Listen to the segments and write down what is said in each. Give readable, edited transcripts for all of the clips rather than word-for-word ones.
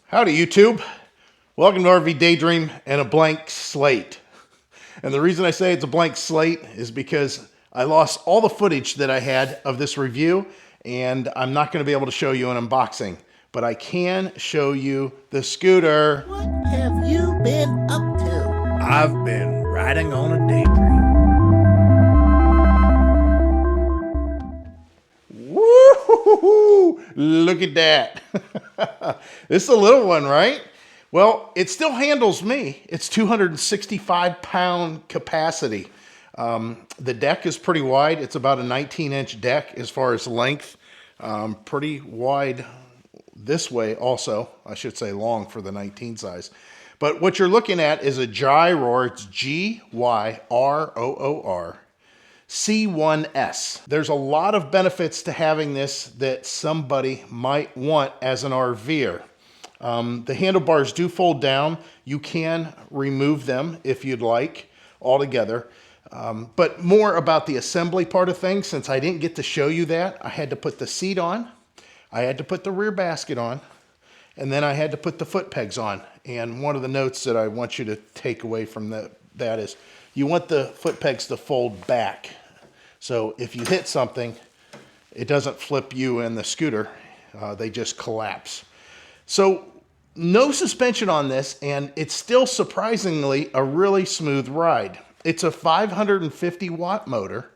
Howdy YouTube. Welcome to RV Daydream and a blank slate. And the reason I say it's a blank slate is because I lost all the footage that I had of this review and I'm not going to be able to show you an unboxing, but I can show you the scooter. What have you been up to? I've been riding on a daydream. Woo! Look at that. This is a little one, right? Well, it still handles me. It's 265-pound capacity. The deck is pretty wide. It's about a 19-inch deck as far as length. Pretty wide this way also. I should say long for the 19 size. But what you're looking at is a Gyroor. It's Gyroor. C1S. There's a lot of benefits to having this that somebody might want as an RVer. The handlebars do fold down. You can remove them if you'd like altogether. But more about the assembly part of things, since I didn't get to show you that, I had to put the seat on, I had to put the rear basket on, and then I had to put the foot pegs on. And one of the notes that I want you to take away from that is you want the foot pegs to fold back. So if you hit something, it doesn't flip you and the scooter. They just collapse. So no suspension on this, and it's still surprisingly a really smooth ride. It's a 550 watt motor.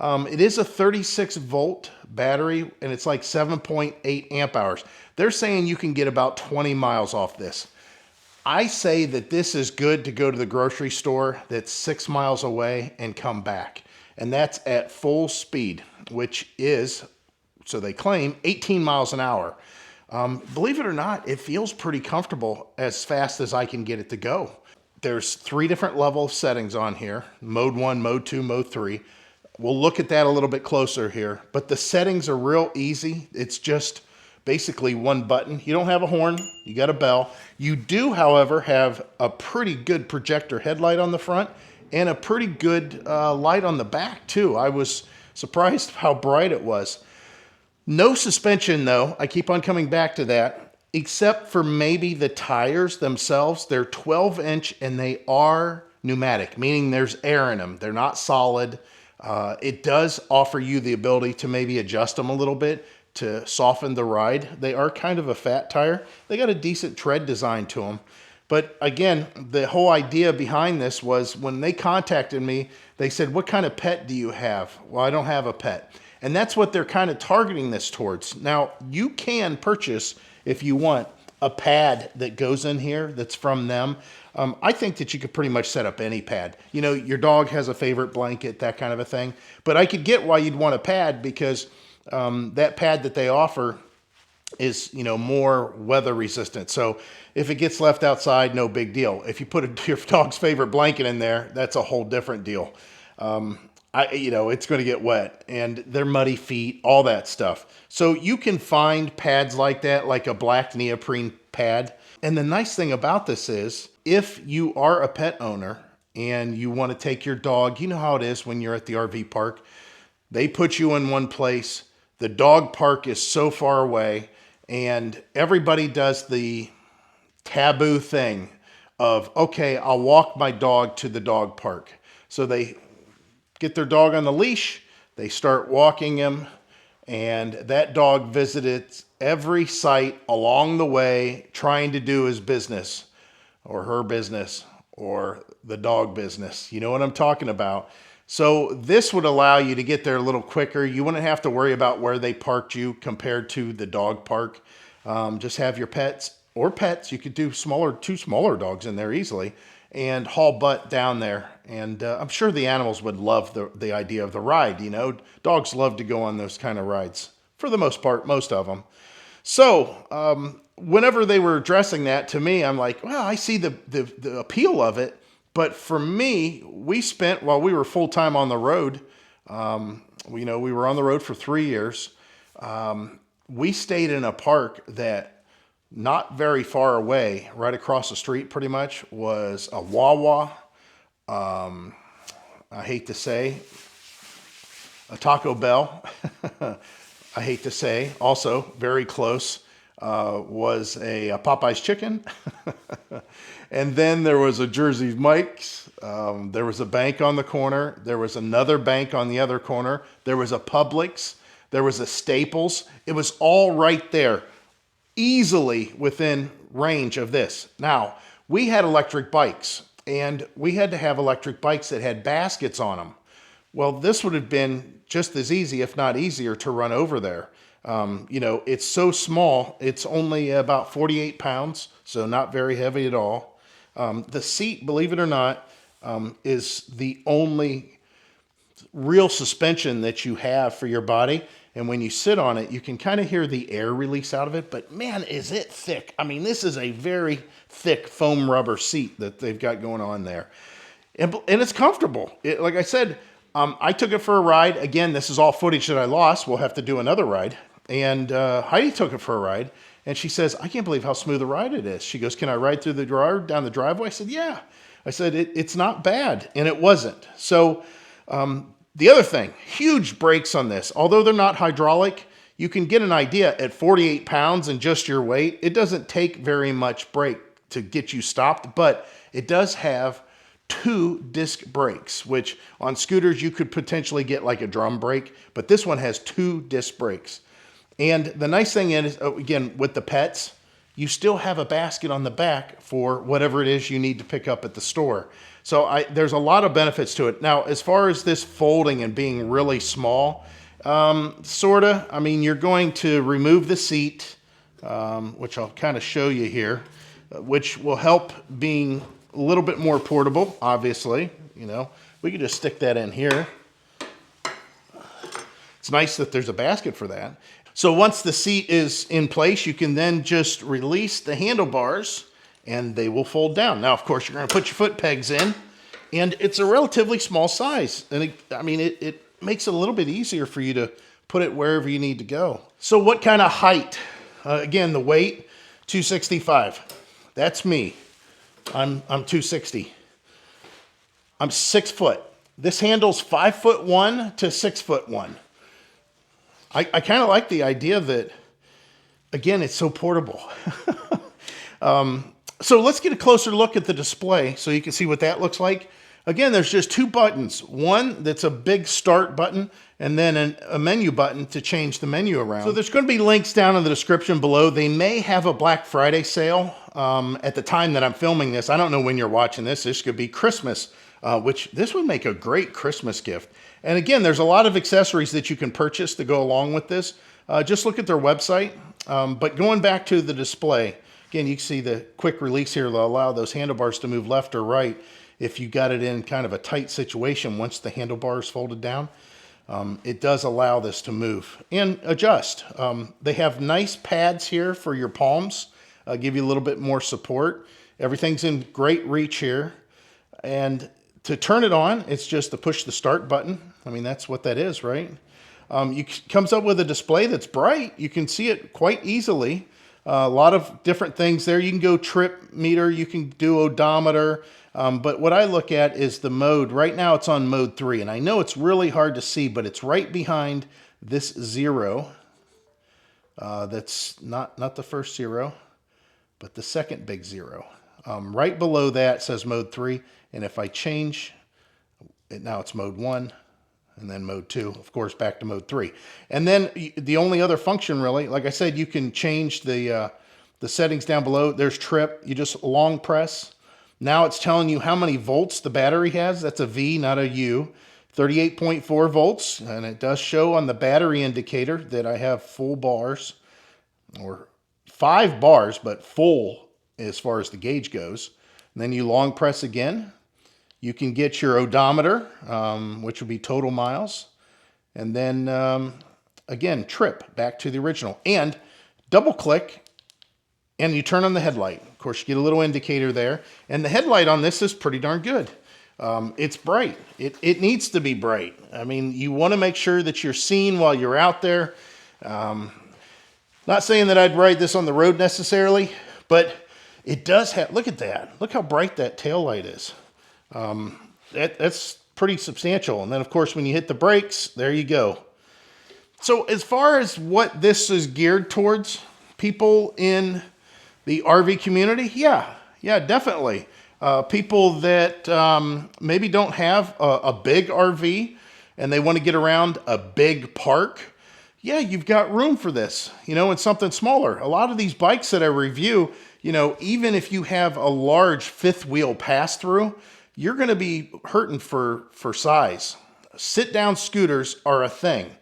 It is a 36 volt battery, and it's like 7.8 amp hours. They're saying you can get about 20 miles off this. I say that this is good to go to the grocery store that's 6 miles away and come back. And that's at full speed, which is, so they claim, 18 miles an hour. Believe it or not, it feels pretty comfortable as fast as I can get it to go. There's 3 different level settings on here: mode 1, mode 2, mode 3. We'll look at that a little bit closer here, but the settings are real easy. It's just basically one button. You don't have a horn, you got a bell. You do, however, have a pretty good projector headlight on the front and a pretty good light on the back too. I was surprised how bright it was. No suspension though, I keep on coming back to that, except for maybe the tires themselves. They're 12-inch and they are pneumatic, meaning there's air in them. They're not solid. It does offer you the ability to maybe adjust them a little bit to soften the ride. They are kind of a fat tire. They got a decent tread design to them. But again, the whole idea behind this was when they contacted me, they said, what kind of pet do you have? Well, I don't have a pet. And that's what they're kind of targeting this towards. Now, you can purchase, if you want, a pad that goes in here that's from them. I think that you could pretty much set up any pad. You know, your dog has a favorite blanket, that kind of a thing. But I could get why you'd want a pad, because that pad that they offer is, you know, more weather resistant. So if it gets left outside, no big deal. If you put your dog's favorite blanket in there, that's a whole different deal. You know, it's going to get wet and their muddy feet, all that stuff. So you can find pads like that, like a black neoprene pad. And the nice thing about this is, if you are a pet owner and you want to take your dog, you know how it is when you're at the RV park. They put you in one place. The dog park is so far away, and everybody does the taboo thing of, okay, I'll walk my dog to the dog park. So they get their dog on the leash, they start walking him, and that dog visits every site along the way trying to do his business or her business or the dog business. You know what I'm talking about? So this would allow you to get there a little quicker. You wouldn't have to worry about where they parked you compared to the dog park. Just have your pets or pets. You could do two smaller dogs in there easily and haul butt down there. And I'm sure the animals would love the idea of the ride. You know, dogs love to go on those kind of rides for the most part, most of them. So whenever they were addressing that to me, I'm like, well, I see the appeal of it. But for me, we spent, while we were full-time on the road, we were on the road for 3 years. We stayed in a park that not very far away, right across the street pretty much, was a Wawa. I hate to say, a Taco Bell. I hate to say, also very close. was a Popeye's chicken. And then there was a Jersey Mike's. There was a bank on the corner. There was another bank on the other corner. There was a Publix. There was a Staples. It was all right there, easily within range of this. Now, we had electric bikes, and we had to have electric bikes that had baskets on them. Well, this would have been just as easy, if not easier, to run over there. You know, it's so small. It's only about 48 pounds, so not very heavy at all. The seat, believe it or not, is the only real suspension that you have for your body. And when you sit on it, you can kind of hear the air release out of it. But man, is it thick. I mean, this is a very thick foam rubber seat that they've got going on there. And it's comfortable. Like I said, I took it for a ride. Again, this is all footage that I lost. We'll have to do another ride. And Heidi took it for a ride. And she says, I can't believe how smooth a ride it is. She goes, can I ride through the yard down the driveway? I said, yeah. I said, it's not bad. And it wasn't. So the other thing, huge brakes on this. Although they're not hydraulic, you can get an idea at 48 pounds and just your weight. It doesn't take very much brake to get you stopped, but it does have 2 disc brakes, which on scooters you could potentially get like a drum brake, but this one has 2 disc brakes. And the nice thing is, again, with the pets, you still have a basket on the back for whatever it is you need to pick up at the store. So there's a lot of benefits to it. Now, as far as this folding and being really small, sorta. I mean, you're going to remove the seat, which I'll kind of show you here, which will help being a little bit more portable, obviously. You know, we could just stick that in here. It's nice that there's a basket for that. So once the seat is in place, you can then just release the handlebars and they will fold down. Now, of course, you're going to put your foot pegs in, and it's a relatively small size. And it makes it a little bit easier for you to put it wherever you need to go. So what kind of height? Again, the weight, 265. That's me. I'm 260. I'm 6 foot. This handle's 5'1" to 6'1". I kind of like the idea that, again, it's so portable. So let's get a closer look at the display so you can see what that looks like. Again, there's just 2 buttons. One that's a big start button, and then a menu button to change the menu around. So there's going to be links down in the description below. They may have a Black Friday sale at the time that I'm filming this. I don't know when you're watching this. This could be Christmas, which this would make a great Christmas gift. And again, there's a lot of accessories that you can purchase to go along with this. Just look at their website. But going back to the display, again, you can see the quick release here will allow those handlebars to move left or right if you got it in kind of a tight situation. Once the handlebars folded down, it does allow this to move and adjust. They have nice pads here for your palms, give you a little bit more support. Everything's in great reach here. And to turn it on, it's just to push the start button. I mean, that's what that is, right? Comes up with a display that's bright. You can see it quite easily. A lot of different things there. You can go trip meter, you can do odometer, but what I look at is the mode. Right now it's on mode 3, and I know it's really hard to see, but it's right behind this 0. That's not the first 0, but the second big 0. Right below that says mode 3, and if I change it, now it's mode 1. And then mode 2, of course, back to mode 3. And then the only other function, really, like I said, you can change the settings down below. There's trip. You just long press. Now it's telling you how many volts the battery has. That's a V, not a U. 38.4 volts. And it does show on the battery indicator that I have full bars, or 5 bars, but full as far as the gauge goes. And then you long press again. You can get your odometer, which will be total miles. And then, again, trip, back to the original. And double click, and you turn on the headlight. Of course, you get a little indicator there. And the headlight on this is pretty darn good. It's bright. It needs to be bright. I mean, you want to make sure that you're seen while you're out there. Not saying that I'd ride this on the road necessarily, but it does have, look at that. Look how bright that tail light is. That's pretty substantial. And then, of course, when you hit the brakes, there you go. So as far as what this is geared towards, people in the RV community, yeah, definitely. People that maybe don't have a big RV and they want to get around a big park, yeah, you've got room for this, you know, in something smaller. A lot of these bikes that I review, you know, even if you have a large fifth wheel pass through, you're going to be hurting for size. Sit down scooters are a thing.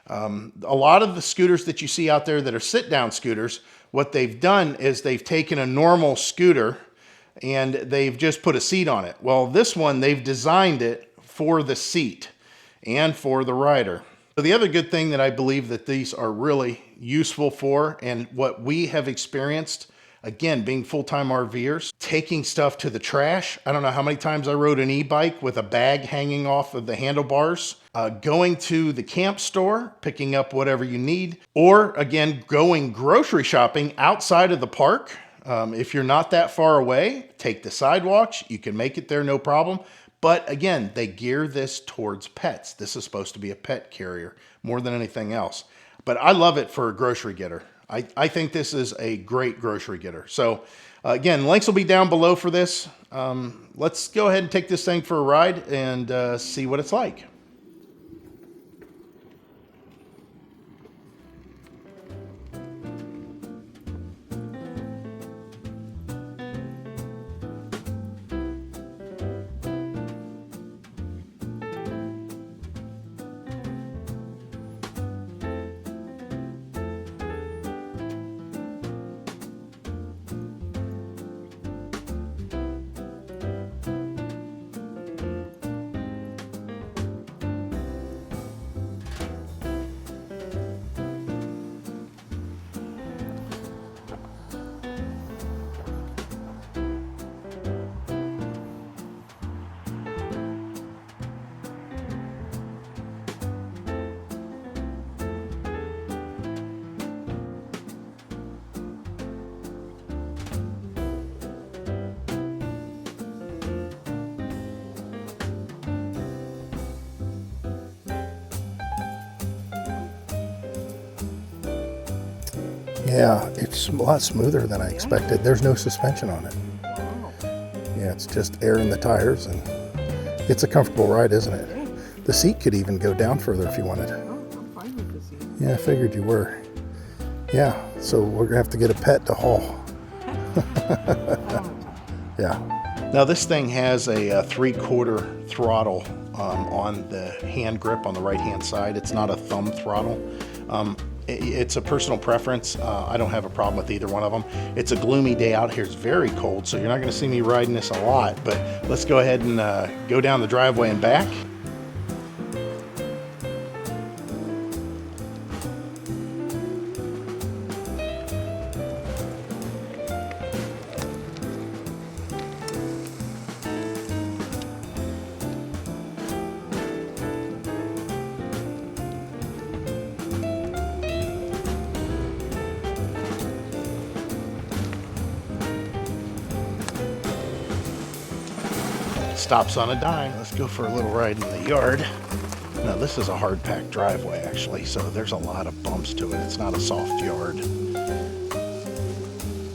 A lot of the scooters that you see out there that are sit down scooters, what they've done is they've taken a normal scooter and they've just put a seat on it. Well, this one, they've designed it for the seat and for the rider. So the other good thing that I believe that these are really useful for, and what we have experienced, again, being full-time RVers, taking stuff to the trash. I don't know how many times I rode an e-bike with a bag hanging off of the handlebars, going to the camp store, picking up whatever you need, or again, going grocery shopping outside of the park. If you're not that far away, take the sidewalks. You can make it there, no problem. But again, they gear this towards pets. This is supposed to be a pet carrier more than anything else. But I love it for a grocery getter. I think this is a great grocery getter. So again, links will be down below for this. Let's go ahead and take this thing for a ride and see what it's like. Yeah, it's a lot smoother than I expected. There's no suspension on it. Yeah, it's just air in the tires, and it's a comfortable ride, isn't it? The seat could even go down further if you wanted. I'm fine with the seat. Yeah, I figured you were. Yeah, so we're gonna have to get a pet to haul. Yeah. Now this thing has a 3/4 throttle on the hand grip on the right hand side. It's not a thumb throttle. It's a personal preference. I don't have a problem with either one of them. It's a gloomy day out here. It's very cold, so you're not going to see me riding this a lot. But let's go ahead and go down the driveway and back. Stops on a dime. Let's go for a little ride in the yard. Now this is a hard packed driveway actually, so there's a lot of bumps to it. It's not a soft yard.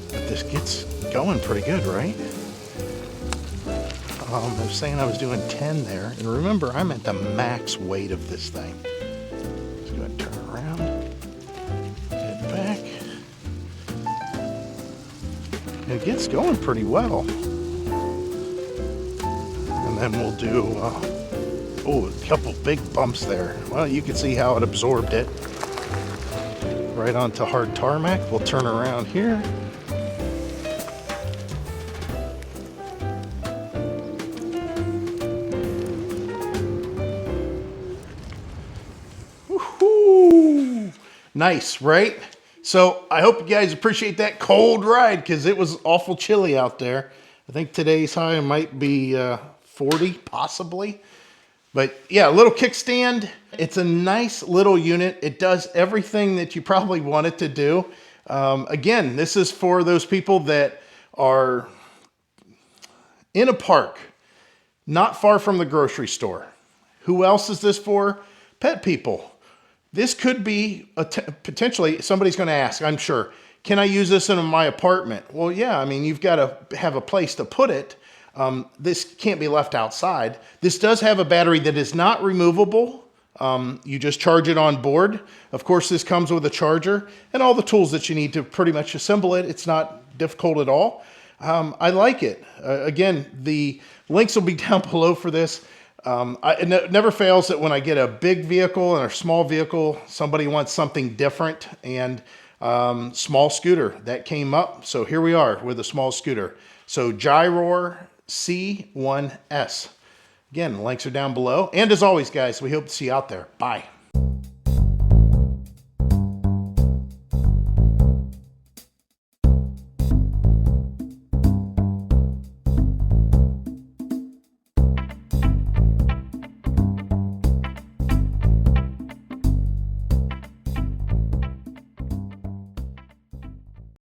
But this gets going pretty good, right? I was saying I was doing 10 there, and remember I'm at the max weight of this thing. Let's go ahead and turn around, head back. And it gets going pretty well. And we'll do, a couple big bumps there. Well, you can see how it absorbed it. Right onto hard tarmac. We'll turn around here. Woohoo! Nice, right? So I hope you guys appreciate that cold ride because it was awful chilly out there. I think today's high might be 40 possibly. But yeah, a little kickstand. It's a nice little unit. It does everything that you probably want it to do. Again, this is for those people that are in a park, not far from the grocery store. Who else is this for? Pet people. This could be potentially, somebody's going to ask, I'm sure, Can I use this in my apartment? Well, yeah, I mean, you've got to have a place to put it. This can't be left outside. This does have a battery that is not removable. You just charge it on board. Of course, this comes with a charger and all the tools that you need to pretty much assemble it. It's not difficult at all. I like it. Again, the links will be down below for this. It never fails that when I get a big vehicle and a small vehicle, somebody wants something different, and small scooter that came up. So here we are with a small scooter. So Gyroor C1S. Again, links are down below. And as always, guys, we hope to see you out there. Bye.